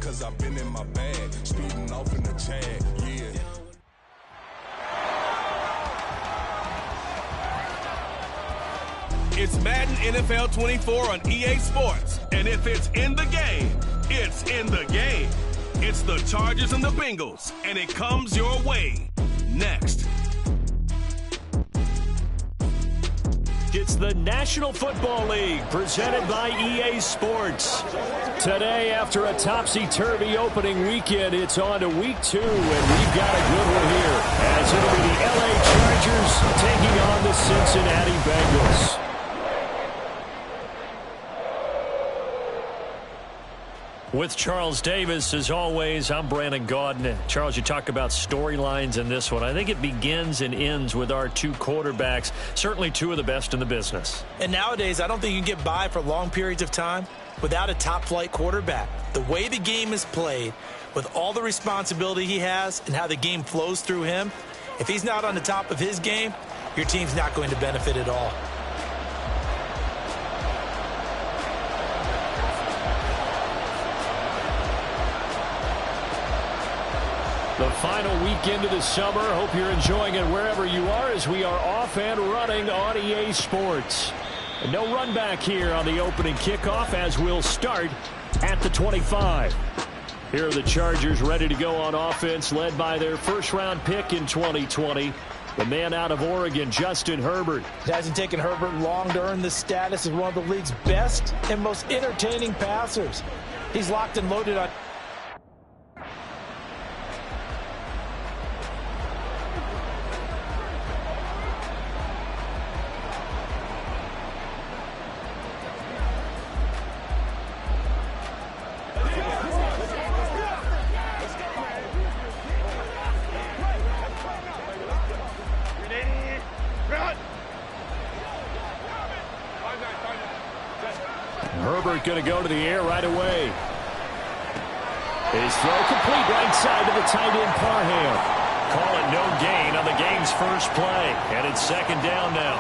cause I've been in my bag, speeding off in the Jag, yeah. It's Madden NFL 24 on EA Sports. And if it's in the game, it's in the game. It's the Chargers and the Bengals, and it comes your way next. It's the National Football League presented by EA Sports. Today, after a topsy-turvy opening weekend, it's on to week 2, and we've got a good one here, as it'll be the LA Chargers taking on the Cincinnati Bengals. With Charles Davis, as always, I'm Brandon Gaudin. Charles, you talk about storylines in this one. I think it begins and ends with our two quarterbacks, certainly two of the best in the business. And nowadays, I don't think you can get by for long periods of time without a top-flight quarterback. The way the game is played, with all the responsibility he has and how the game flows through him, if he's not on the top of his game, your team's not going to benefit at all. The final weekend of the summer. Hope you're enjoying it wherever you are as we are off and running on EA Sports. And no run back here on the opening kickoff as we'll start at the 25. Here are the Chargers ready to go on offense, led by their first-round pick in 2020, the man out of Oregon, Justin Herbert. It hasn't taken Herbert long to earn the status as one of the league's best and most entertaining passers. He's locked and loaded on... Herbert going to go to the air right away. His throw complete right side to the tight end Parham. Call it no gain on the game's first play. And it's second down now.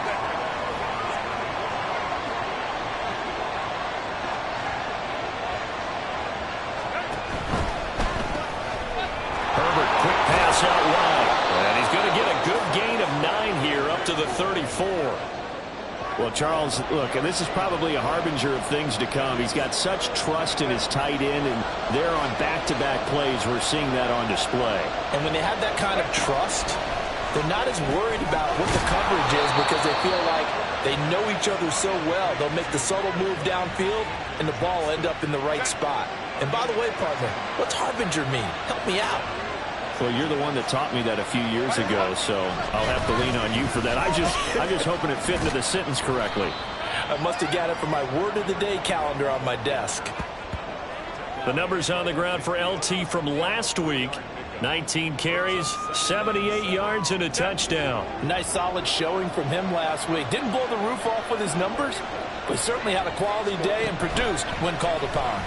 Herbert, quick pass out wide. And he's going to get a good gain of 9 here up to the 34. Well, Charles, look, and this is probably a harbinger of things to come. He's got such trust in his tight end, and they're on back-to-back plays. We're seeing that on display. And when they have that kind of trust, they're not as worried about what the coverage is because they feel like they know each other so well. They'll make the subtle move downfield, and the ball will end up in the right spot. And by the way, partner, what's harbinger mean? Help me out. Well, you're the one that taught me that a few years ago, so I'll have to lean on you for that. I'm just hoping it fit into the sentence correctly. I must have got it from my word of the day calendar on my desk. The numbers on the ground for LT from last week. 19 carries, 78 yards, and a touchdown. Nice solid showing from him last week. Didn't blow the roof off with his numbers, but he certainly had a quality day and produced when called upon.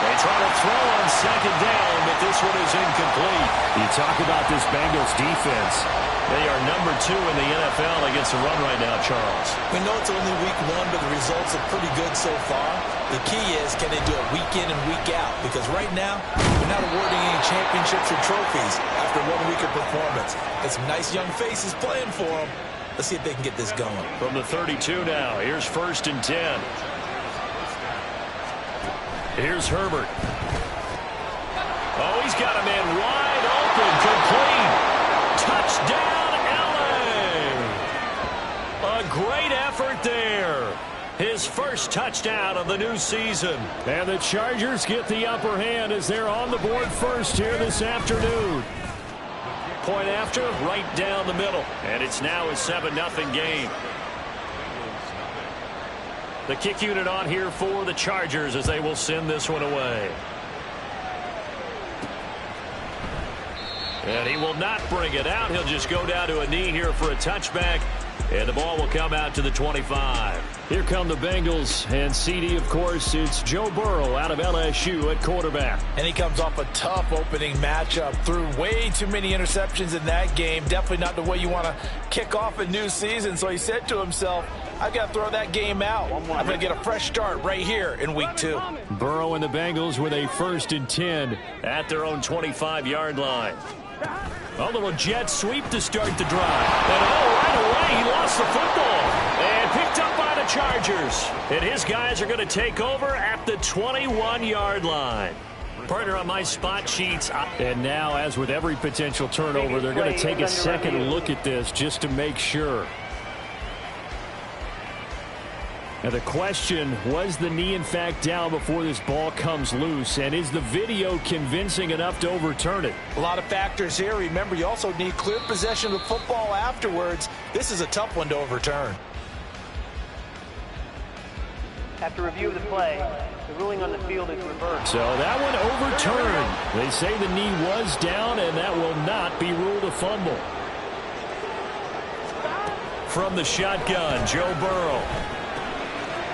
They try to throw on second down, but this one is incomplete. You talk about this Bengals defense. They are number 2 in the NFL against the run right now, Charles. We know it's only week 1, but the results are pretty good so far. The key is, can they do it week in and week out? Because right now, they're not awarding any championships or trophies after 1 week of performance. Got some nice young faces playing for them. Let's see if they can get this going. From the 32 now, here's 1st and 10. Here's Herbert. Oh, he's got a man wide open, complete. Touchdown, LA! A great effort there. His first touchdown of the new season. And the Chargers get the upper hand as they're on the board first here this afternoon. Point after, right down the middle. And it's now a 7-0 game. The kick unit on here for the Chargers as they will send this one away. And he will not bring it out. He'll just go down to a knee here for a touchback. And the ball will come out to the 25. Here come the Bengals. And CD, of course, it's Joe Burrow out of LSU at quarterback. And he comes off a tough opening matchup. Threw way too many interceptions in that game. Definitely not the way you want to kick off a new season. So he said to himself, I've got to throw that game out. I'm going to get a fresh start right here in week 2. Burrow and the Bengals with a 1st and 10 at their own 25-yard line. A little jet sweep to start the drive. And right away, he lost the football. And picked up by the Chargers. And his guys are going to take over at the 21-yard line. Partner on my spot sheets. And now, as with every potential turnover, they're going to take a second look at this just to make sure. Now the question, was the knee in fact down before this ball comes loose? And is the video convincing enough to overturn it? A lot of factors here. Remember, you also need clear possession of the football afterwards. This is a tough one to overturn. After review of the play, the ruling on the field is reversed. So that one overturned. They say the knee was down, and that will not be ruled a fumble. From the shotgun, Joe Burrow.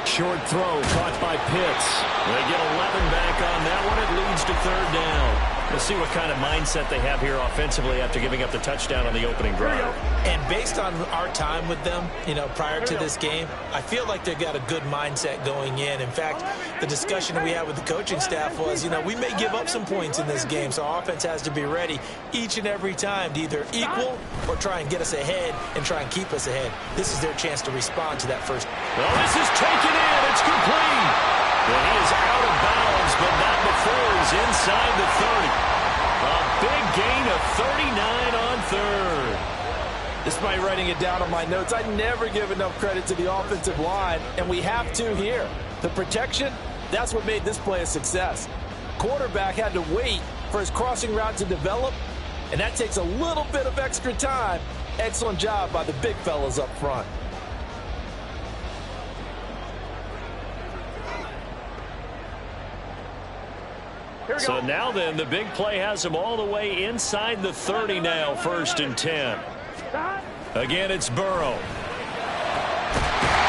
Short throw caught by Pitts. They get 11 back on that one. It leads to 3rd down. We'll see what kind of mindset they have here offensively after giving up the touchdown on the opening drive. And based on our time with them, prior to this game, I feel like they've got a good mindset going in. In fact, the discussion that we had with the coaching staff was, we may give up some points in this game, so our offense has to be ready each and every time to either equal or try and get us ahead and try and keep us ahead. This is their chance to respond to that first. Well, this is taken in. It's complete. Well, he is out of bounds, but not before he's inside the 30. A big gain of 39 on 3rd. Despite writing it down on my notes, I never give enough credit to the offensive line, and we have to here. The protection, that's what made this play a success. Quarterback had to wait for his crossing route to develop, and that takes a little bit of extra time. Excellent job by the big fellas up front. So now then, the big play has them all the way inside the 30 now, 1st and 10. Again, it's Burrow.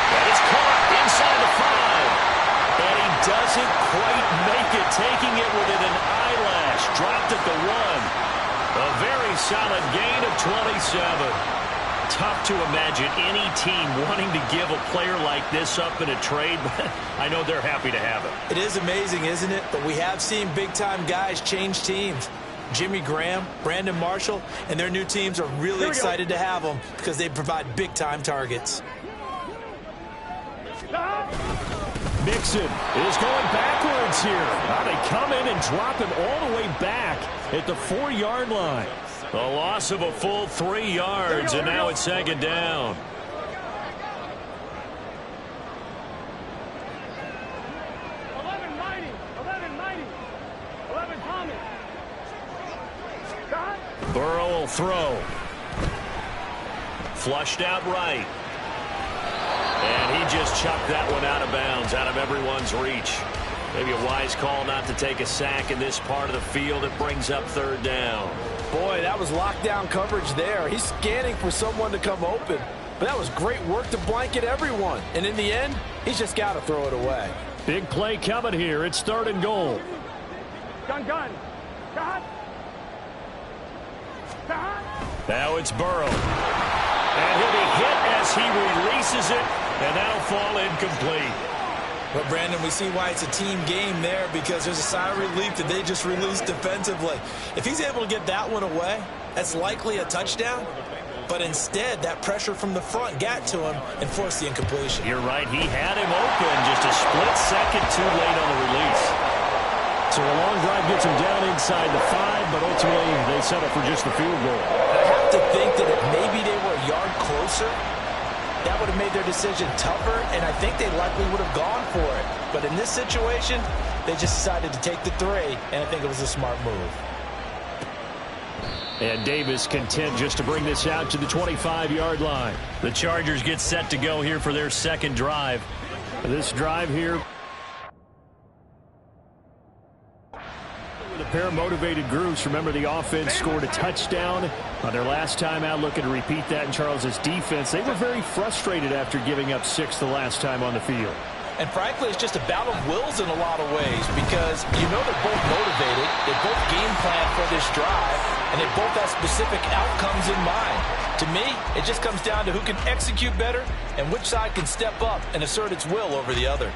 That is caught inside the 5. And he doesn't quite make it, taking it within an eyelash. Dropped at the 1. A very solid gain of 27. Tough to imagine any team wanting to give a player like this up in a trade, but I know they're happy to have it. It is amazing, isn't it? But we have seen big-time guys change teams. Jimmy Graham, Brandon Marshall, and their new teams are really excited to have them because they provide big-time targets. Mixon is going backwards here. Now they come in and drop him all the way back at the 4-yard line. A loss of a full 3 yards, and now it's 2nd down. Burrow will throw. Flushed out right. And he just chucked that one out of bounds, out of everyone's reach. Maybe a wise call not to take a sack in this part of the field. It brings up 3rd down. Boy, that was lockdown coverage there. He's scanning for someone to come open. But that was great work to blanket everyone. And in the end, he's just got to throw it away. Big play coming here. It's 3rd and goal. Gun. Now it's Burrow. And he'll be hit as he releases it. And that'll fall incomplete. But, Brandon, we see why it's a team game there because there's a sigh of relief that they just released defensively. If he's able to get that one away, that's likely a touchdown. But instead, that pressure from the front got to him and forced the incompletion. You're right. He had him open just a split second too late on the release. So a long drive gets him down inside the 5, but ultimately they settle for just the field goal. I have to think that if maybe they were a yard closer, that would have made their decision tougher, and I think they likely would have gone for it. But in this situation, they just decided to take the 3, and I think it was a smart move. And Davis content just to bring this out to the 25-yard line. The Chargers get set to go here for their 2nd drive. This drive here, with a pair of motivated groups. Remember, the offense scored a touchdown on their last time out, looking to repeat that in Charles's defense. They were very frustrated after giving up 6 the last time on the field. And frankly, it's just a battle of wills in a lot of ways because you know they're both motivated, they both game plan for this drive, and they both have specific outcomes in mind. To me, it just comes down to who can execute better and which side can step up and assert its will over the other.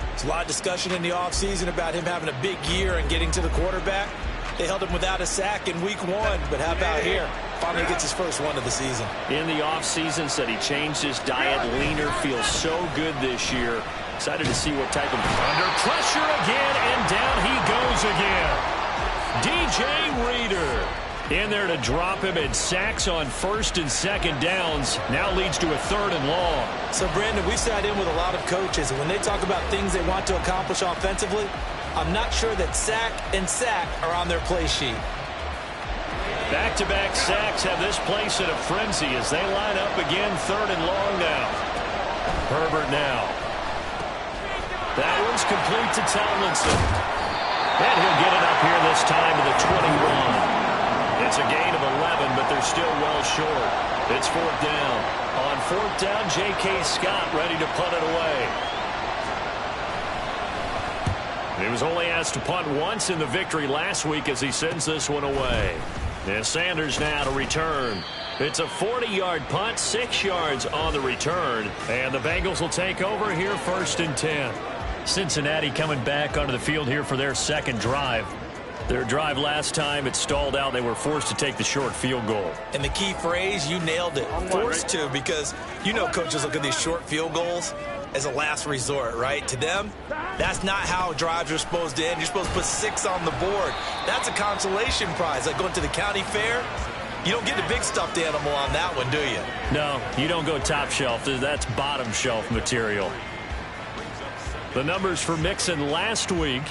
There's a lot of discussion in the offseason about him having a big year and getting to the quarterback. They held him without a sack in week 1, but how about here? Finally gets his first one of the season. In the offseason, said he changed his diet, leaner, feels so good this year. Excited to see what type of... Under pressure again, and down he goes again. DJ Reader in there to drop him, and sacks on 1st and 2nd downs. Now leads to a 3rd and long. So, Brandon, we sat in with a lot of coaches, and when they talk about things they want to accomplish offensively, I'm not sure that sack and sack are on their play sheet. Back-to-back sacks have this place in a frenzy as they line up again, 3rd and long now. Herbert now. That one's complete to Tomlinson. And he'll get it up here this time to the 21. It's a gain of 11, but they're still well short. It's 4th down. On 4th down, J.K. Scott ready to punt it away. He was only asked to punt once in the victory last week as he sends this one away. And Sanders now to return. It's a 40-yard punt, 6 yards on the return. And the Bengals will take over here 1st and 10. Cincinnati coming back onto the field here for their 2nd drive. Their drive last time, it stalled out. They were forced to take the short field goal. And the key phrase, you nailed it. Forced to, because you know coaches look at these short field goals as a last resort, right? To them, that's not how drives are supposed to end. You're supposed to put 6 on the board. That's a consolation prize. Like going to the county fair, you don't get the big stuffed animal on that one, do you? No, you don't go top shelf. That's bottom shelf material. The numbers for Mixon last week: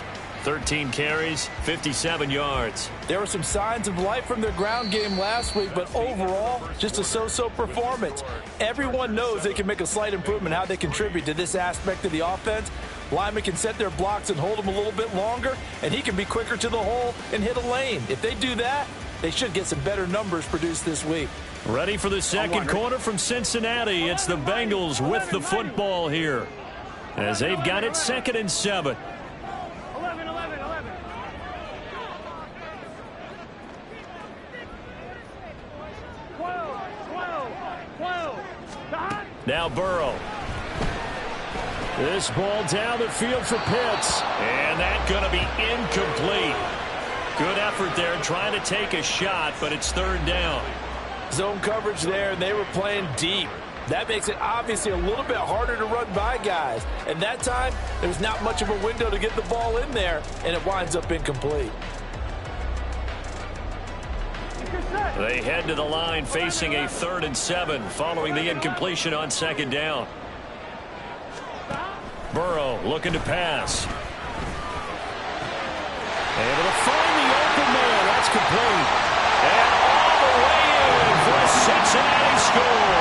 13 carries, 57 yards. There were some signs of life from their ground game last week, but overall, just a so-so performance. Everyone knows they can make a slight improvement how they contribute to this aspect of the offense. Linemen can set their blocks and hold them a little bit longer, and he can be quicker to the hole and hit a lane. If they do that, they should get some better numbers produced this week. Ready for the second quarter from Cincinnati. It's the Bengals with the football here, as they've got it 2nd and 7. Now Burrow. This ball down the field for Pitts. And that's going to be incomplete. Good effort there trying to take a shot, but it's 3rd down. Zone coverage there, and they were playing deep. That makes it obviously a little bit harder to run by guys. And that time, there's not much of a window to get the ball in there, and it winds up incomplete. They head to the line facing a 3rd and 7 following the incompletion on 2nd down. Burrow looking to pass. Able to find the open man. That's complete. And all the way in for a Cincinnati score.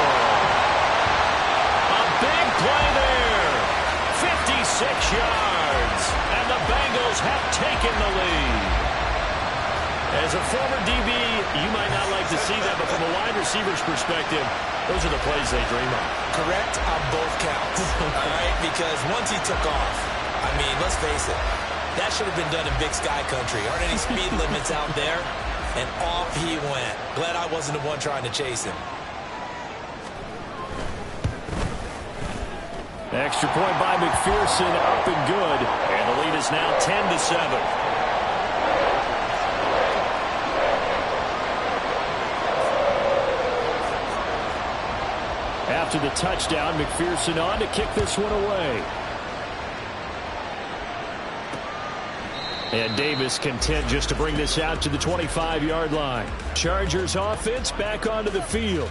A big play there. 56 yards. And the Bengals have taken the lead. As a former DB, you might not like to see that, but from a wide receiver's perspective, those are the plays they dream of. Correct on both counts, all right? Because once he took off, I mean, let's face it, that should have been done in Big Sky Country. Aren't any speed limits out there? And off he went. Glad I wasn't the one trying to chase him. Extra point by McPherson, up and good. And the lead is now 10-7. After the touchdown, McPherson on to kick this one away. And Davis content just to bring this out to the 25-yard line. Chargers offense back onto the field.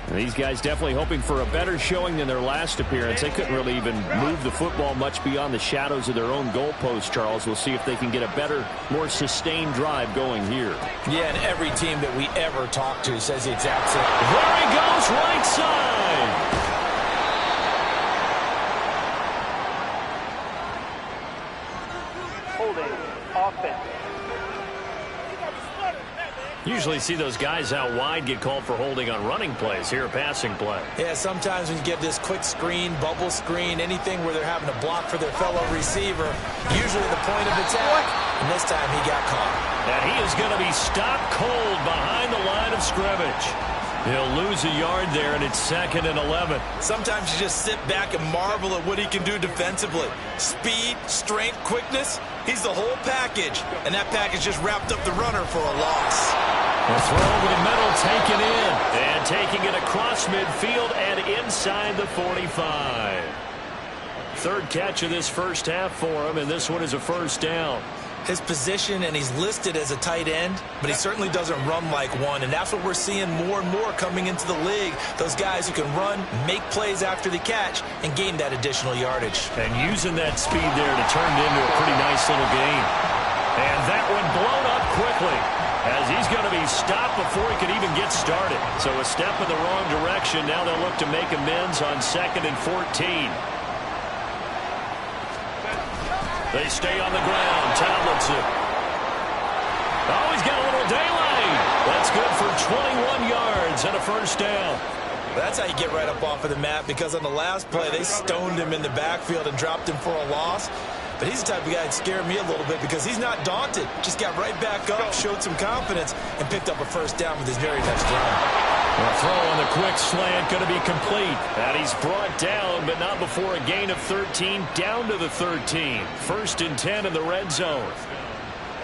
And these guys definitely hoping for a better showing than their last appearance. They couldn't really even move the football much beyond the shadows of their own goalpost, Charles. We'll see if they can get a better, more sustained drive going here. Yeah, and every team that we ever talk to says the exact same. There he goes, right side. Holding offense. Usually see those guys out wide get called for holding on running plays. Here, a passing play. Yeah, sometimes when you get this quick screen, bubble screen, anything where they're having to block for their fellow receiver, usually the point of attack, and this time he got caught. And he is going to be stopped cold behind the line of scrimmage. He'll lose a yard there, and it's 2nd and 11. Sometimes you just sit back and marvel at what he can do defensively. Speed, strength, quickness, he's the whole package. And that package just wrapped up the runner for a loss. A throw over the middle, taken in. And taking it across midfield and inside the 45. Third catch of this first half for him, and this one is a first down. His position, and he's listed as a tight end, but he certainly doesn't run like one, and that's what we're seeing more and more coming into the league. Those guys who can run, make plays after the catch, and gain that additional yardage. And using that speed there to turn it into a pretty nice little gain. And that one blown up quickly, as he's going to be stopped before he could even get started. So a step in the wrong direction. Now they'll look to make amends on 2nd and 14. They stay on the ground. Tomlinson. Oh, he's got a little daylight. That's good for 21 yards and a first down. That's how you get right up off of the mat, because on the last play, they stoned him in the backfield and dropped him for a loss. But he's the type of guy that scared me a little bit because he's not daunted. Just got right back up, showed some confidence, and picked up a first down with his very next run. A throw on the quick slant going to be complete. And he's brought down, but not before a gain of 13, down to the 13. 1st and 10 in the red zone.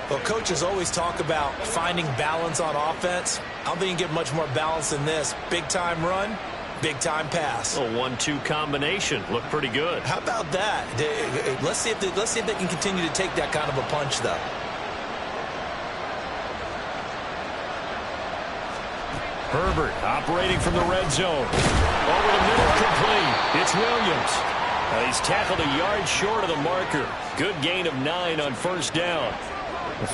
Well, coaches always talk about finding balance on offense. I don't think you can get much more balance than this. Big-time run, big-time pass. A 1-2 combination. Looked pretty good. How about that? Let's see if they can continue to take that kind of a punch, though. Herbert operating from the red zone. Over the middle, complete. It's Williams. He's tackled a yard short of the marker. Good gain of 9 on first down.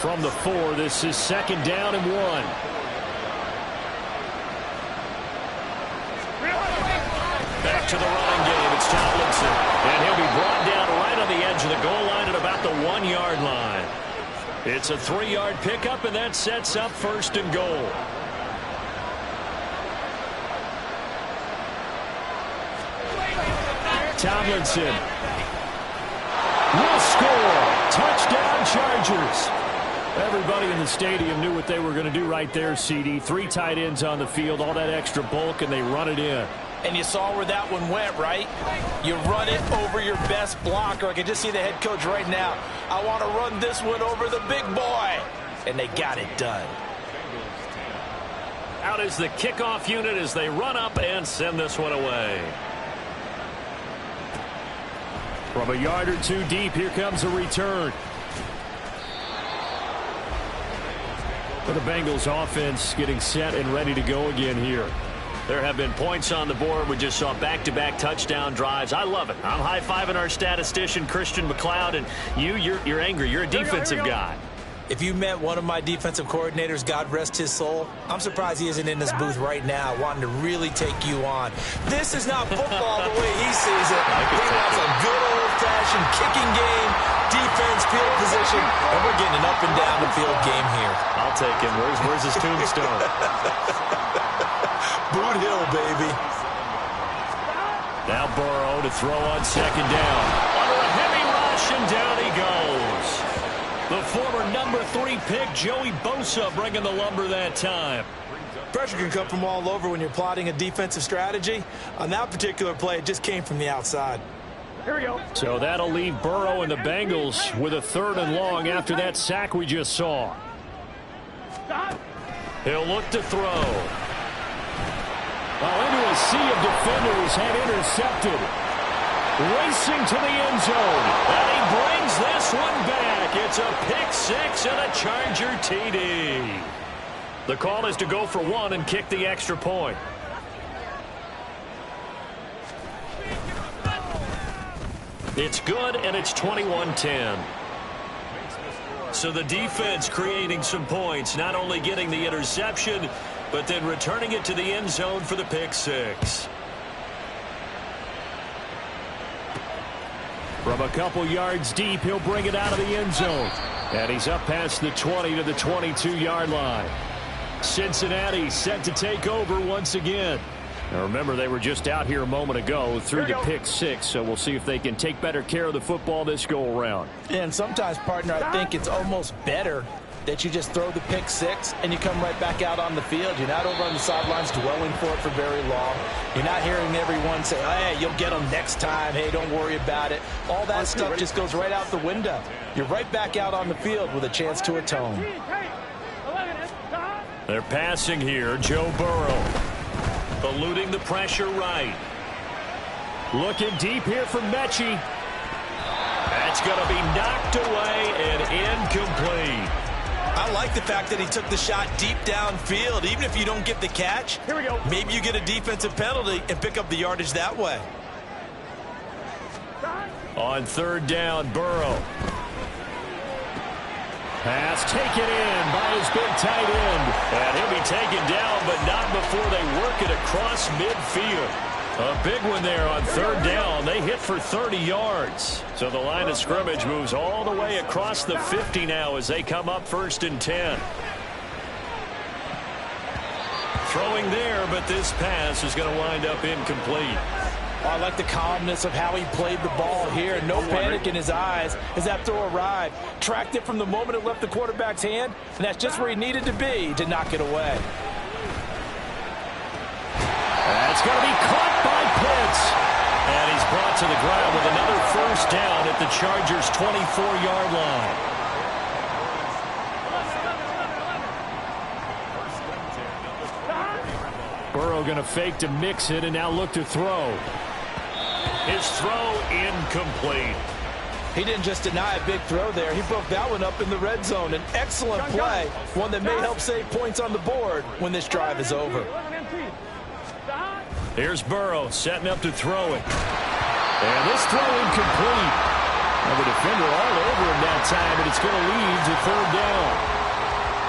From the 4, this is 2nd down and 1. Back to the running game. It's Tomlinson. And he'll be brought down right on the edge of the goal line at about the 1-yard line. It's a 3-yard pickup, and that sets up 1st and goal. Tomlinson will score. Touchdown, Chargers. Everybody in the stadium knew what they were going to do right there, CD. 3 tight ends on the field, all that extra bulk, and they run it in. And you saw where that one went, right? You run it over your best blocker. I can just see the head coach right now. I want to run this one over the big boy. And they got it done. Out is the kickoff unit as they run up and send this one away. From a yard or 2 deep, here comes a return. For the Bengals offense getting set and ready to go again here. There have been points on the board. We just saw back-to-back touchdown drives. I love it. I'm high-fiving our statistician, Christian McLeod, and you're angry. You're a defensive guy. If you met one of my defensive coordinators, God rest his soul, I'm surprised he isn't in this booth right now wanting to really take you on. This is not football the way he sees it. He wants a good old-fashioned kicking game, defense, field position, and we're getting an up and down the field game here. I'll take him. Where's his tombstone? Boot Hill, baby. Now Burrow to throw on 2nd down. Under a heavy rush, and down he goes. The former number 3 pick, Joey Bosa, bringing the lumber that time. Pressure can come from all over when you're plotting a defensive strategy. On that particular play, it just came from the outside. Here we go. So that'll leave Burrow and the Bengals with a 3rd and long after that sack we just saw. He'll look to throw. Into a sea of defenders and intercepted. Racing to the end zone. And he brings this one back. It's a pick 6 and a Charger TD. The call is to go for 1 and kick the extra point. It's good, and it's 21-10. So the defense creating some points, not only getting the interception, but then returning it to the end zone for the pick 6. From a couple yards deep, he'll bring it out of the end zone. And he's up past the 20 to the 22-yard line. Cincinnati set to take over once again. Now remember, they were just out here a moment ago through the pick six, so we'll see if they can take better care of the football this go-around. And sometimes, partner, I think it's almost better that you just throw the pick six and you come right back out on the field. You're not over on the sidelines dwelling for it for very long. You're not hearing everyone say, hey, you'll get them next time. Hey, don't worry about it. All that stuff just goes right out the window. You're right back out on the field with a chance to atone. They're passing here. Joe Burrow eluding the pressure right. Looking deep here for Mechie. That's going to be knocked away and incomplete. I like the fact that he took the shot deep downfield. Even if you don't get the catch, here we go. Maybe you get a defensive penalty and pick up the yardage that way. On third down, Burrow. Pass taken in by his big tight end. And he'll be taken down, but not before they work it across midfield. A big one there on third down. They hit for 30 yards. So the line of scrimmage moves all the way across the 50 now as they come up 1st and 10. Throwing there, but this pass is going to wind up incomplete. I like the calmness of how he played the ball here. No panic in his eyes as that throw arrived. Tracked it from the moment it left the quarterback's hand, and that's just where he needed to be to knock it away. That's going to be caught by Pitts. And he's brought to the ground with another first down at the Chargers' 24-yard line. Burrow going to fake to mix it and now look to throw. His throw incomplete. He didn't just deny a big throw there. He broke that one up in the red zone. An excellent play, one that may help save points on the board when this drive is over. Here's Burrow setting up to throw it. And this throw incomplete. And the defender all over him that time, and it's going to lead to third down.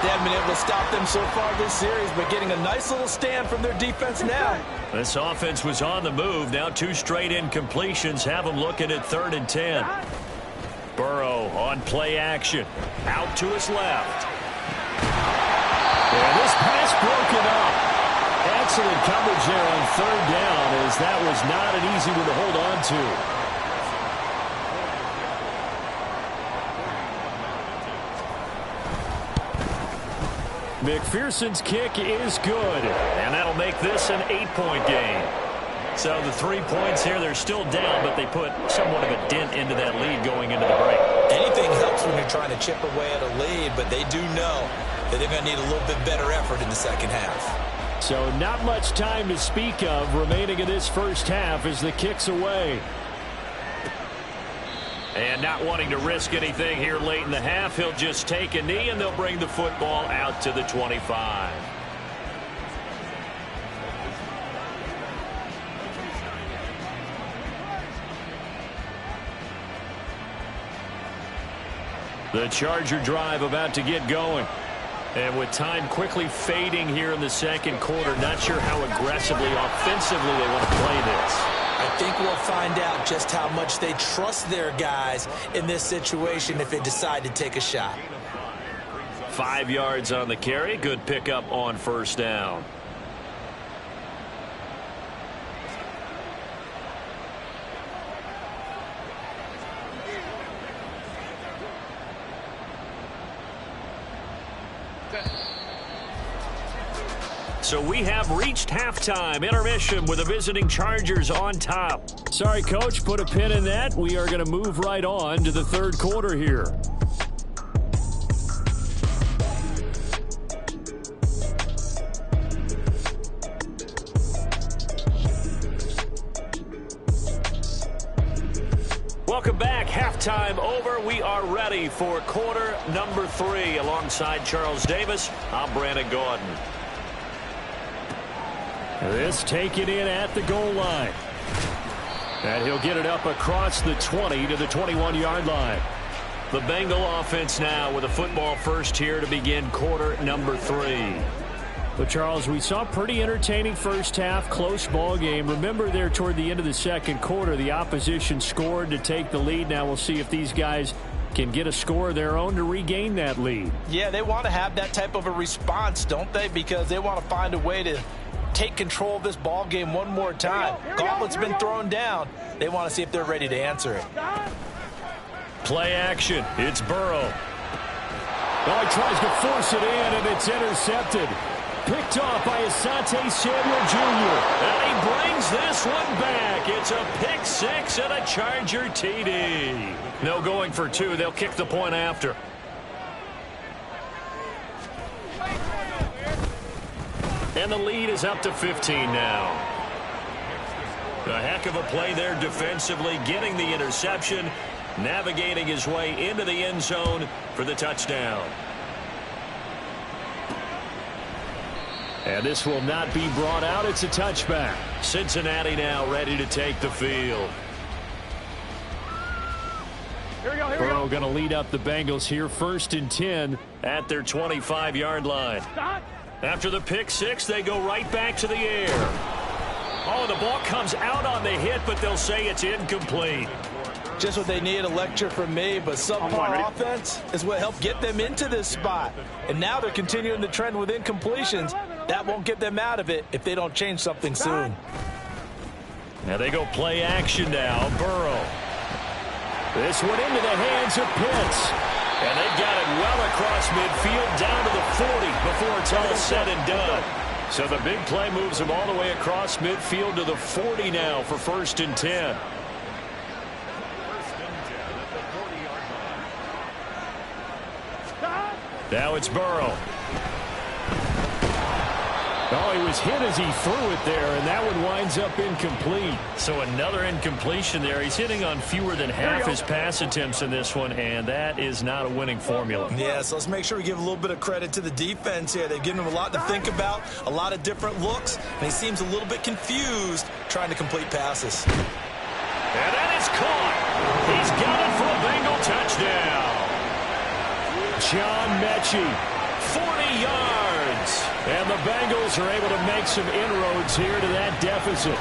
They haven't been able to stop them so far this series, but getting a nice little stand from their defense now. This offense was on the move. Now 2 straight incompletions have them looking at 3rd and 10. Burrow on play action. Out to his left. And this pass broken up. Excellent coverage there on 3rd down, as that was not an easy one to hold on to. McPherson's kick is good, and that'll make this an 8-point game. So the 3 points here, they're still down, but they put somewhat of a dent into that lead going into the break. Anything helps when you're trying to chip away at a lead, but they do know that they're going to need a little bit better effort in the second half. So not much time to speak of remaining in this first half as the kick's away. And not wanting to risk anything here late in the half, he'll just take a knee, and they'll bring the football out to the 25. The Charger drive about to get going. And with time quickly fading here in the second quarter, not sure how aggressively, offensively they want to play this. I think we'll find out just how much they trust their guys in this situation if they decide to take a shot. 5 yards on the carry. Good pickup on first down. So we have reached halftime. Intermission with the visiting Chargers on top. Sorry, Coach, put a pin in that. We are going to move right on to the third quarter here. Welcome back. Halftime over. We are ready for quarter number 3. Alongside Charles Davis, I'm Brandon Gordon. This taken in at the goal line. And he'll get it up across the 20 to the 21-yard line. The Bengal offense now with a football first here to begin quarter number 3. But, Charles, we saw a pretty entertaining first half, close ball game. Remember there toward the end of the second quarter, the opposition scored to take the lead. Now we'll see if these guys can get a score of their own to regain that lead. Yeah, they want to have that type of a response, don't they? Because they want to find a way to take control of this ball game one more time. Gauntlet's been thrown down. They want to see if they're ready to answer it. Play action. It's Burrow. Oh, he tries to force it in, and it's intercepted. Picked off by Asante Samuel Jr. And he brings this one back. It's a pick six and a Charger TD. No going for two. They'll kick the point after. And the lead is up to 15 now. A heck of a play there defensively, getting the interception, navigating his way into the end zone for the touchdown. And this will not be brought out. It's a touchback. Cincinnati now ready to take the field. Burrow going to lead up the Bengals here, 1st and 10 at their 25-yard line. After the pick six, they go right back to the air. Oh, the ball comes out on the hit, but they'll say it's incomplete. Just what they need, a lecture from me, but subpar offense is what helped get them into this spot. And now they're continuing the trend with incompletions. That won't get them out of it if they don't change something soon. Now they go play action now. Burrow. This one into the hands of Pitts. And they got it well across midfield down to the 40 before it's all said and done. So the big play moves them all the way across midfield to the 40 now for 1st and 10. Now it's Burrow. Oh, he was hit as he threw it there, and that one winds up incomplete. So another incompletion there. He's hitting on fewer than half his pass attempts in this one, and that is not a winning formula. Yeah, so let's make sure we give a little bit of credit to the defense here. They've given him a lot to think about, a lot of different looks, and he seems a little bit confused trying to complete passes. And that is caught. He's got it for a Bengal touchdown. John Mechie, 40 yards. And the Bengals are able to make some inroads here to that deficit.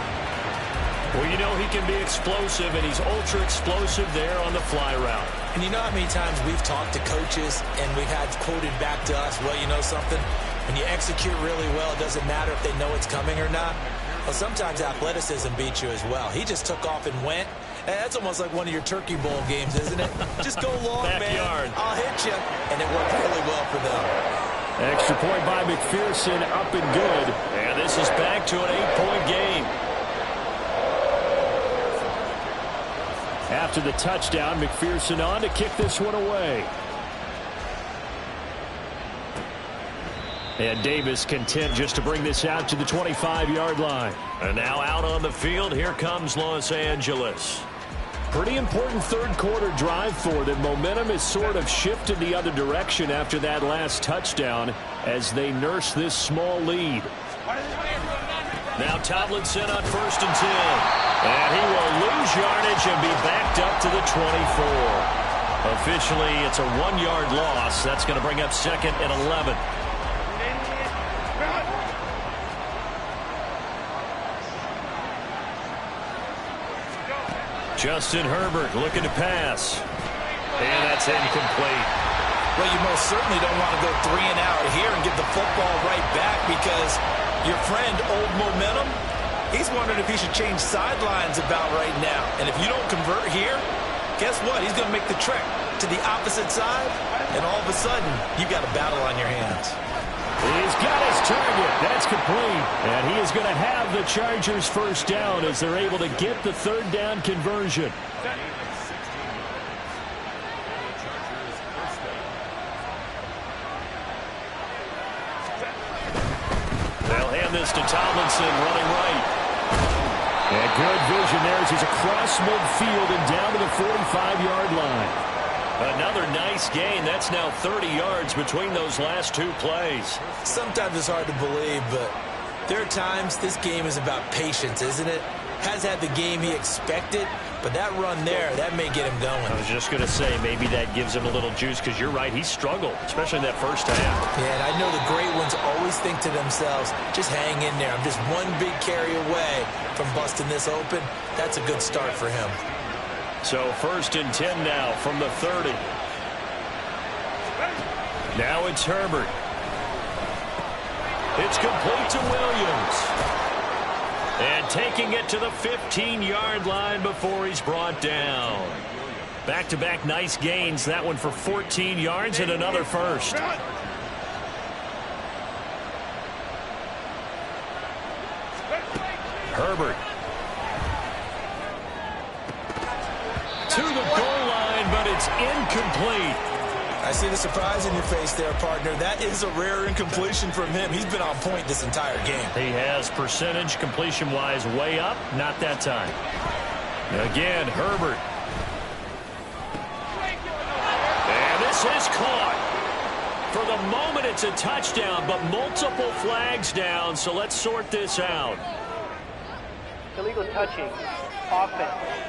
Well, you know he can be explosive, and he's ultra explosive there on the fly route. And you know how many times we've talked to coaches and we've had quoted back to us, well, you know something? When you execute really well, it doesn't matter if they know it's coming or not. Well, sometimes athleticism beats you as well. He just took off and went. And that's almost like one of your Turkey Bowl games, isn't it? Just go long, man. I'll hit you. And it worked really well for them. Extra point by McPherson, up and good. And this is back to an 8-point game. After the touchdown, McPherson on to kick this one away. And Davis content just to bring this out to the 25-yard line. And now out on the field, here comes Los Angeles. Pretty important third-quarter drive for them. Momentum has sort of shifted the other direction after that last touchdown as they nurse this small lead. Now Tomlinson on 1st and 10. And he will lose yardage and be backed up to the 24. Officially, it's a 1-yard loss. That's going to bring up 2nd and 11. Justin Herbert looking to pass. And that's incomplete. Well, you most certainly don't want to go 3 and out here and get the football right back because your friend, Old Momentum, he's wondering if he should change sidelines about right now. And if you don't convert here, guess what? He's going to make the trek to the opposite side, and all of a sudden, you've got a battle on your hands. He's got his target. That's complete. And he is going to have the Chargers first down as they're able to get the third down conversion. They'll hand this to Tomlinson running right. And good vision there as he's across midfield and down to the 45-yard line. Another nice gain. That's now 30 yards between those last 2 plays. Sometimes it's hard to believe, but there are times this game is about patience, isn't it? Has had the game he expected, but that run there, that may get him going. I was just going to say, maybe that gives him a little juice because you're right, he struggled, especially in that first half. Yeah, and I know the great ones always think to themselves, just hang in there. I'm just one big carry away from busting this open. That's a good start for him. So 1st and 10 now from the 30. Now it's Herbert. It's complete to Williams. And taking it to the 15-yard line before he's brought down. Back-to-back nice gains. That one for 14 yards and another first. Herbert. To the goal line, but it's incomplete. I see the surprise in your face there, partner. That is a rare incompletion from him. He's been on point this entire game. He has percentage completion-wise way up. Not that time. Again, Herbert. And this is caught. For the moment, it's a touchdown, but multiple flags down, so let's sort this out. Illegal touching. Offense.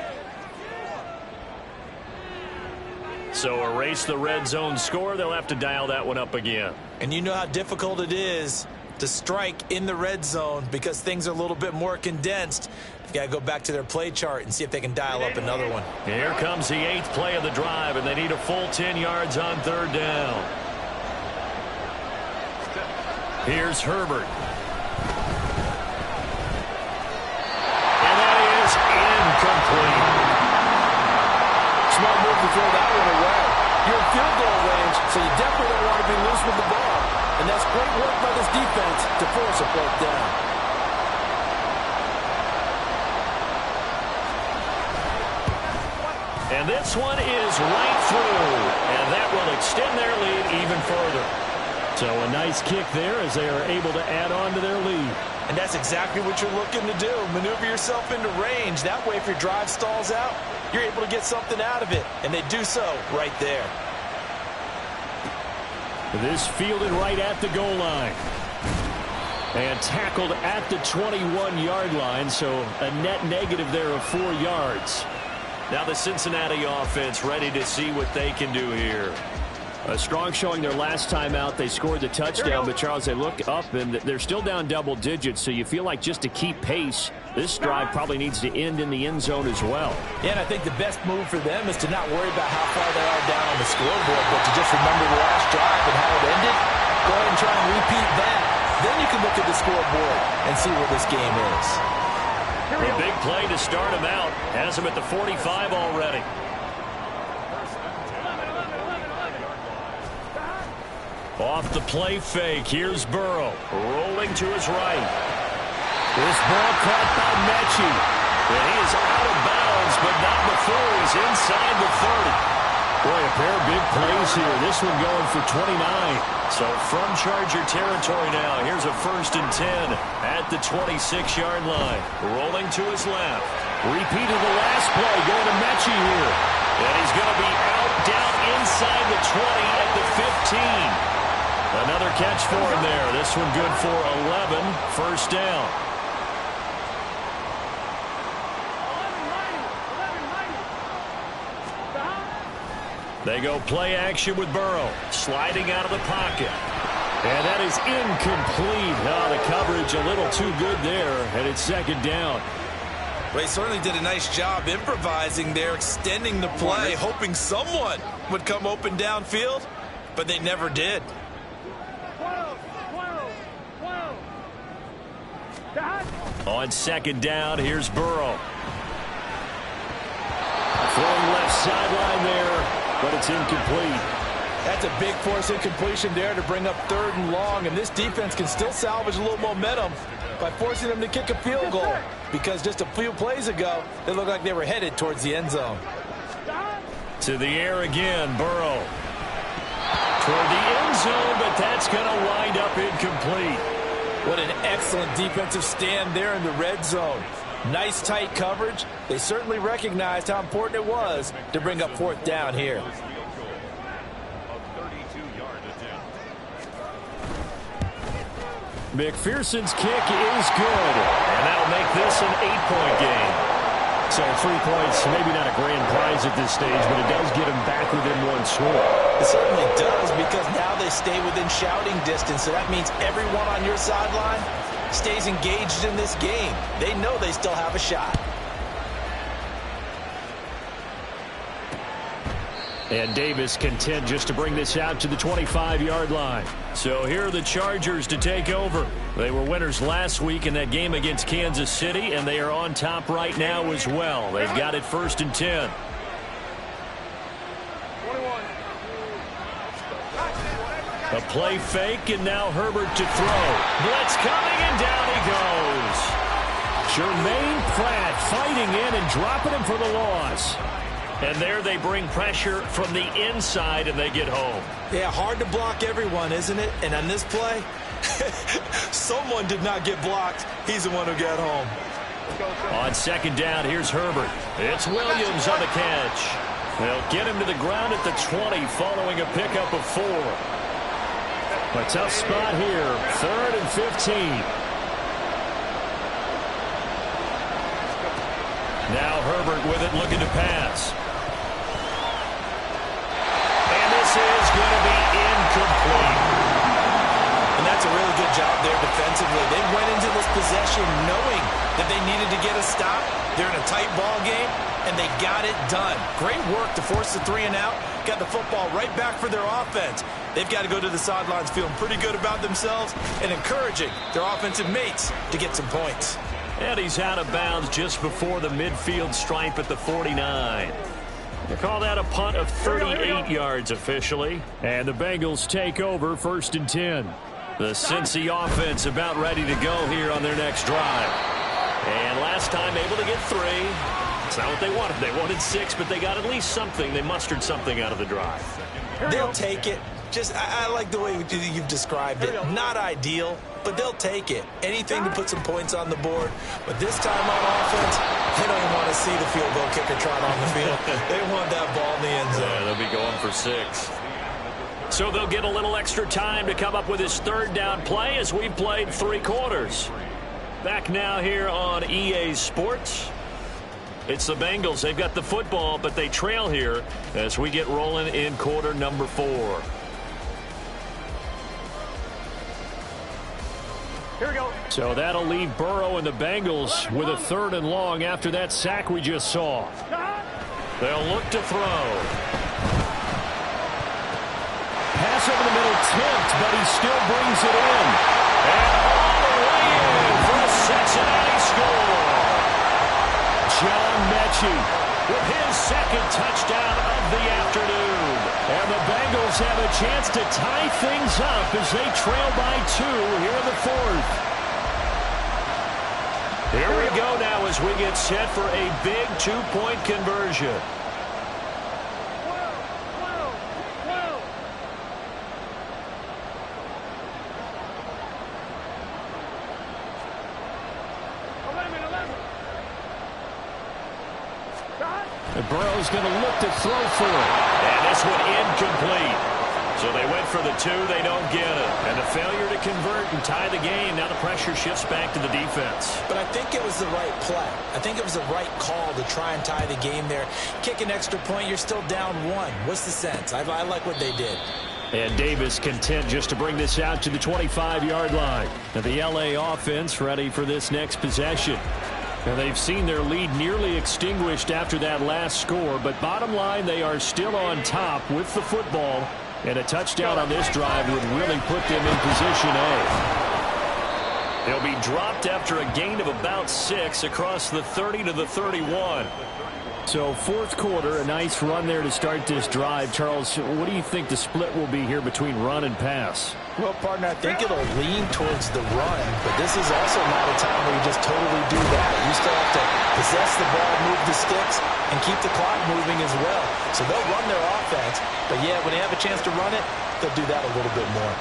So erase the red zone score. They'll have to dial that one up again. And you know how difficult it is to strike in the red zone because things are a little bit more condensed. You've got to go back to their play chart and see if they can dial up another one. Here comes the 8th play of the drive, and they need a full 10 yards on 3rd down. Here's Herbert. And that is incomplete. Smart move to throw that one away. You're in field goal range, so you definitely don't want to be loose with the ball. And that's great work by this defense to force a fourth down. And this one is right through. And that will extend their lead even further. So a nice kick there as they are able to add on to their lead. And that's exactly what you're looking to do. Maneuver yourself into range. That way, if your drive stalls out, you're able to get something out of it. And they do so right there. This fielded right at the goal line. And tackled at the 21-yard line, so a net negative there of 4 yards. Now the Cincinnati offense ready to see what they can do here. A strong showing their last time out. They scored the touchdown, but Charles, they look up and they're still down double digits, so you feel like just to keep pace, this drive probably needs to end in the end zone as well. Yeah, and I think the best move for them is to not worry about how far they are down on the scoreboard, but to just remember the last drive and how it ended. Go ahead and try and repeat that. Then you can look at the scoreboard and see where this game is. A big play to start him out. Has him at the 45 already. Off the play fake, here's Burrow, rolling to his right. This ball caught by Mechie. And he is out of bounds, but not before he's inside the 30. Boy, a pair of big plays here. This one going for 29. So from Charger territory now, here's a 1st and 10 at the 26-yard line. Rolling to his left. Repeated the last play, going to Mechie here. And he's going to be out down inside the 20 at the 15. Another catch for him there. This one good for 11. 1st down. They go play action with Burrow. Sliding out of the pocket. And that is incomplete. Oh, the coverage a little too good there. And it's 2nd down. Well, he certainly did a nice job improvising there, extending the play, hoping someone would come open downfield, but they never did. On 2nd down, here's Burrow. Throwing left sideline there, but it's incomplete. That's a big force incompletion there to bring up 3rd and long, and this defense can still salvage a little momentum by forcing them to kick a field goal, because just a few plays ago, they looked like they were headed towards the end zone. To the air again, Burrow. Toward the end zone, but that's going to wind up incomplete. What an excellent defensive stand there in the red zone. Nice tight coverage. They certainly recognized how important it was to bring up 4th down here. McPherson's kick is good, and that'll make this an 8-point game. So 3 points, maybe not a grand prize at this stage, but it does get them back within 1 score. It certainly does, because now they stay within shouting distance, so that means everyone on your sideline stays engaged in this game. They know they still have a shot. And Davis content just to bring this out to the 25-yard line. So here are the Chargers to take over. They were winners last week in that game against Kansas City, and they are on top right now as well. They've got it 1st and 10. A play fake, and now Herbert to throw. Blitz coming, and down he goes. Jermaine Pratt fighting in and dropping him for the loss. And there they bring pressure from the inside, and they get home. Yeah, hard to block everyone, isn't it? And on this play, someone did not get blocked. He's the one who got home. On 2nd down, here's Herbert. It's Williams on the catch. They'll get him to the ground at the 20 following a pickup of 4. A tough spot here, 3rd and 15. Now Herbert with it, looking to pass. And this is going to be incomplete. And that's a really good job there defensively. They went into this possession knowing that they needed to get a stop. They're in a tight ball game, and they got it done. Great work to force the 3 and out. Got the football right back for their offense. They've got to go to the sidelines feeling pretty good about themselves and encouraging their offensive mates to get some points. And he's out of bounds just before the midfield stripe at the 49. They call that a punt of 38 yards officially. And the Bengals take over 1st and 10. The Cincy offense about ready to go here on their next drive. And last time able to get 3. It's not what they wanted. They wanted 6, but they got at least something. They mustered something out of the drive. They'll take it. I like the way you've described it. Not ideal, but they'll take it. Anything to put some points on the board. But this time on offense, they don't even want to see the field goal kicker trot on the field. They want that ball in the end zone. Yeah, they'll be going for 6. So they'll get a little extra time to come up with his 3rd down play as we've played 3 quarters. Back now here on EA Sports. It's the Bengals. They've got the football, but they trail here as we get rolling in quarter number 4. Here we go. So that'll leave Burrow and the Bengals with a 3rd and long after that sack we just saw. They'll look to throw. Pass over the middle tipped, but he still brings it in. And all the way in for a Cincinnati score. John Mechie with his 2nd touchdown of the afternoon. And the Bengals have a chance to tie things up as they trail by 2 here in the 4th. Here we go now as we get set for a big 2-point conversion. And Burrow's going to look to throw for it. And this one incomplete. So they went for the 2. They don't get it. And a failure to convert and tie the game. Now the pressure shifts back to the defense. But I think it was the right play. I think it was the right call to try and tie the game there. Kick an extra point, you're still down 1. What's the sense? I like what they did. And Davis content just to bring this out to the 25-yard line. And the LA offense ready for this next possession. And they've seen their lead nearly extinguished after that last score. But bottom line, they are still on top with the football. And a touchdown on this drive would really put them in position A. They'll be dropped after a gain of about 6 across the 30 to the 31. So 4th quarter, a nice run there to start this drive. Charles, what do you think the split will be here between run and pass? Well, partner, I think it'll lean towards the run, but this is also not a time where you just totally do that. You still have to possess the ball, move the sticks, and keep the clock moving as well. So they'll run their offense, but yeah, when they have a chance to run it, they'll do that a little bit more.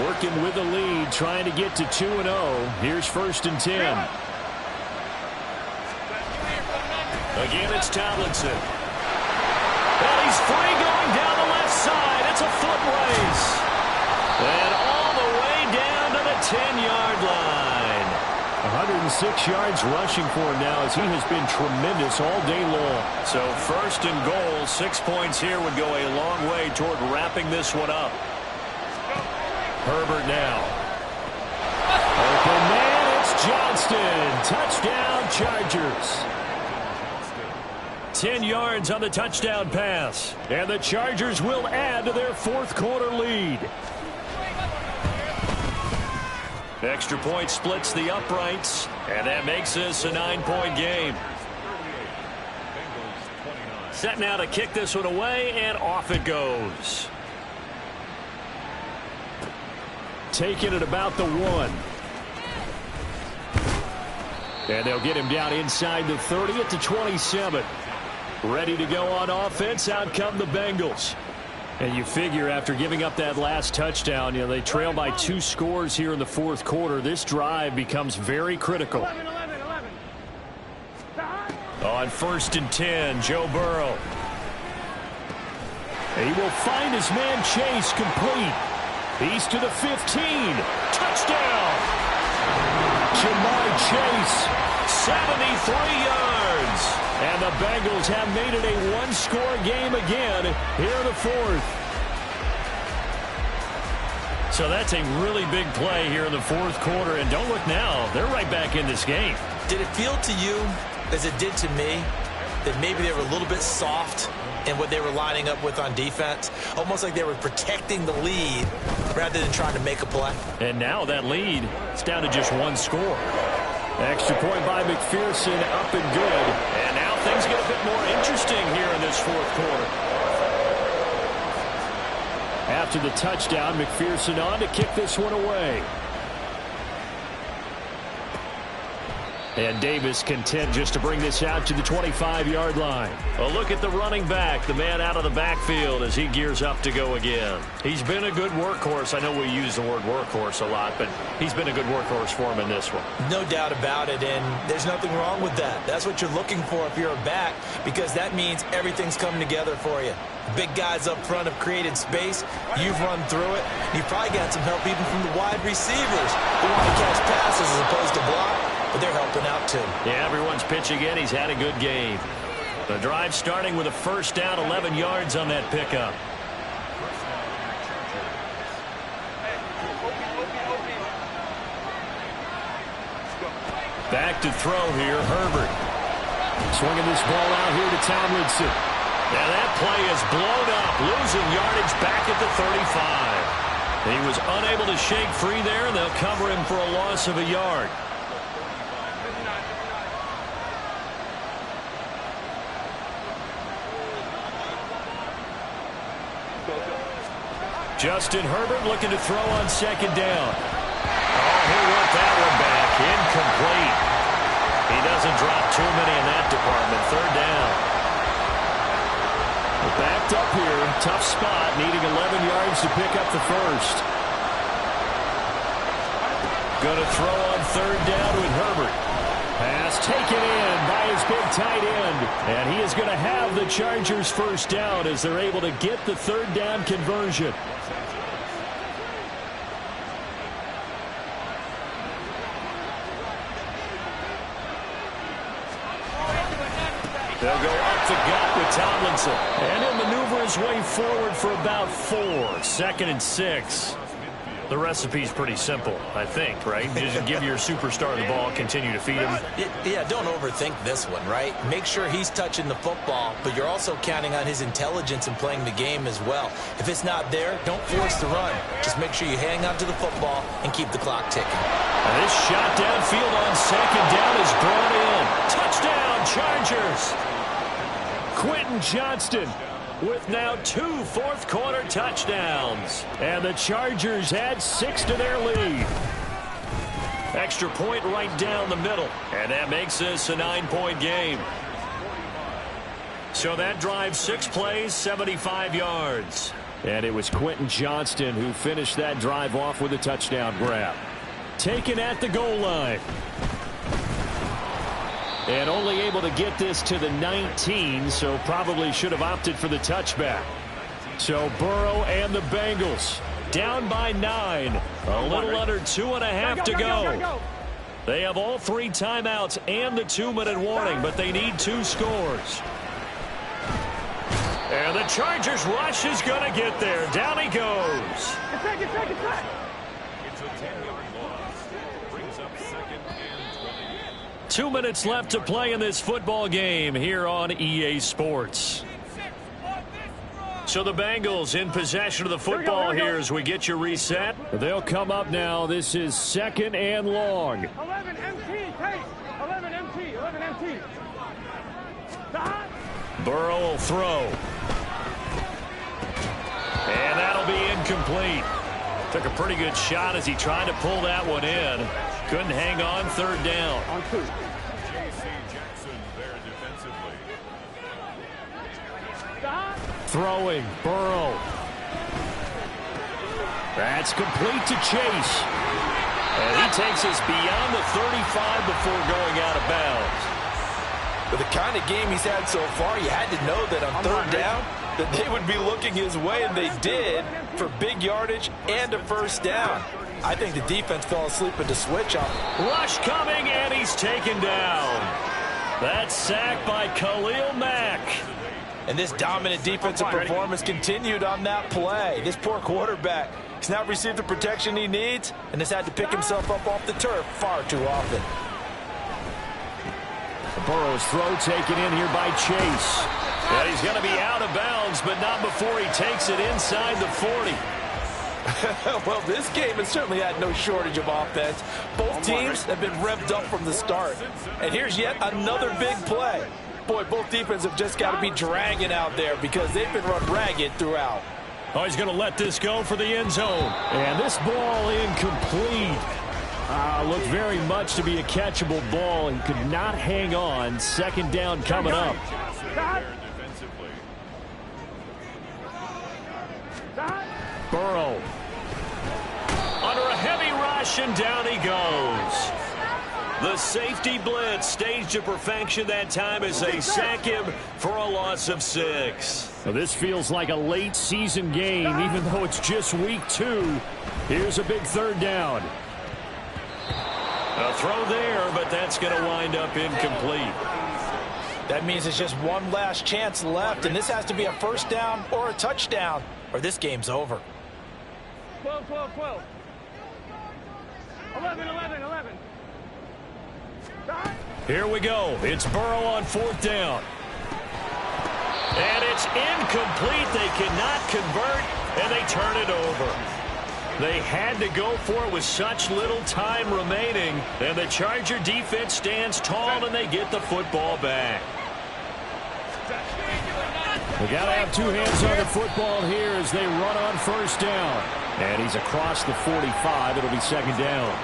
Working with the lead, trying to get to 2-0. Here's 1st and 10. Again, it's Tomlinson. And he's free going down the left side. It's a foot race. And all the way down to the 10-yard line. 106 yards rushing for him now as he has been tremendous all day long. So 1st and goal, 6 points here would go a long way toward wrapping this one up. Herbert now. Open man, it's Johnston. Touchdown, Chargers. 10 yards on the touchdown pass. And the Chargers will add to their fourth quarter lead. Extra point splits the uprights, and that makes this a 9-point game. Set now to kick this one away, and off it goes. Taking it about the 1. And they'll get him down inside the 30 at the 27. Ready to go on offense. Out come the Bengals. And you figure after giving up that last touchdown, they trail by 2 scores here in the fourth quarter. This drive becomes very critical. On 1st and 10, Joe Burrow. He will find his man Chase complete. He's to the 15. Touchdown! Jamar Chase, 73 yards. And the Bengals have made it a one-score game again here in the fourth. So that's a really big play here in the fourth quarter. And don't look now, they're right back in this game. Did it feel to you, as it did to me, that maybe they were a little bit soft in what they were lining up with on defense? Almost like they were protecting the lead rather than trying to make a play. And now that lead is down to just 1 score. Extra point by McPherson, up and good. And now things get a bit more interesting here in this fourth quarter. After the touchdown, McPherson on to kick this one away. And Davis content just to bring this out to the 25-yard line. A look at the running back, the man out of the backfield as he gears up to go again. He's been a good workhorse. I know we use the word workhorse a lot, but he's been a good workhorse for him in this one. No doubt about it, and there's nothing wrong with that. That's what you're looking for if you're a back, because that means everything's coming together for you. Big guys up front have created space. You've run through it. You've probably got some help even from the wide receivers who want to catch passes as opposed to block. But they're helping out, too. Yeah, everyone's pitching in. He's had a good game. The drive starting with a first down, 11 yards on that pickup. Back to throw here, Herbert. Swinging this ball out here to Tomlinson. Now that play is blown up, losing yardage back at the 35. He was unable to shake free there, and they'll cover him for a loss of a yard. Justin Herbert looking to throw on second down. Oh, he want that one back. Incomplete. He doesn't drop too many in that department. Third down. We're backed up here. Tough spot. Needing 11 yards to pick up the first. Going to throw on third down with Herbert. Pass taken in by his big tight end. And he is going to have the Chargers first down as they're able to get the third down conversion. They'll go up the gut with Tomlinson. And he'll maneuver his way forward for about 4. 2nd and 6. The recipe's pretty simple, I think, right? Just give your superstar the ball, continue to feed him. Yeah, don't overthink this one, right? Make sure he's touching the football, but you're also counting on his intelligence in playing the game as well. If it's not there, don't force the run. Just make sure you hang on to the football and keep the clock ticking. And this shot downfield on second down is brought in. Touchdown, Chargers! Quentin Johnston with now 2 fourth-quarter touchdowns. And the Chargers add 6 to their lead. Extra point right down the middle. And that makes this a 9-point game. So that drive, 6 plays, 75 yards. And it was Quentin Johnston who finished that drive off with a touchdown grab. Taken at the goal line. And only able to get this to the 19, so probably should have opted for the touchback. So Burrow and the Bengals down by 9. A little under 2.5 to go. They have all 3 timeouts and the 2-minute warning, but they need 2 scores. And the Chargers rush is going to get there. Down he goes. It's a 10-yard loss. Brings up 2nd and 20. 2 minutes left to play in this football game here on EA Sports. So the Bengals in possession of the football here as we get you reset. They'll come up now. This is 2nd and long. 11 MT, pace. 11 MT, 11 MT. Burrow will throw. And that'll be incomplete. Took a pretty good shot as he tried to pull that one in. Couldn't hang on, 3rd down. On 2. J.C. Jackson there defensively. Throwing, Burrow. That's complete to Chase. And he takes us beyond the 35 before going out of bounds. With the kind of game he's had so far, you had to know that on 3rd down that they would be looking his way, and they did, for big yardage and a 1st down. I think the defense fell asleep at the switch on. Rush coming, and he's taken down. That's sacked by Khalil Mack. And this dominant defensive performance continued on that play. This poor quarterback has not received the protection he needs and has had to pick himself up off the turf far too often. Burrow's throw taken in here by Chase. And he's going to be out of bounds, but not before he takes it inside the 40. Well, this game has certainly had no shortage of offense. Both teams have been revved up from the start. And here's yet another big play. Boy, both defenses have just got to be dragging out there because they've been run ragged throughout. Oh, he's going to let this go for the end zone. And this ball incomplete. Looked very much to be a catchable ball and could not hang on. 2nd down coming up. Burrow. Under a heavy rush, and down he goes. The safety blitz staged to perfection that time as they sack him for a loss of 6. Now this feels like a late season game, even though it's just week 2. Here's a big 3rd down. A throw there, but that's going to wind up incomplete. That means it's just one last chance left, and this has to be a 1st down or a touchdown, or this game's over. 12, 12, 12. 11, 11, 11. Here we go. It's Burrow on 4th down. And it's incomplete. They cannot convert, and they turn it over. They had to go for it with such little time remaining, and the Charger defense stands tall, and they get the football back. They got to have 2 hands on the football here as they run on 1st down. And he's across the 45. It'll be 2nd down.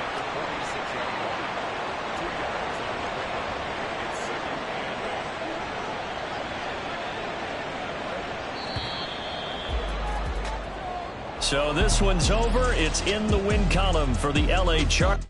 So this one's over. It's in the win column for the LA Chargers.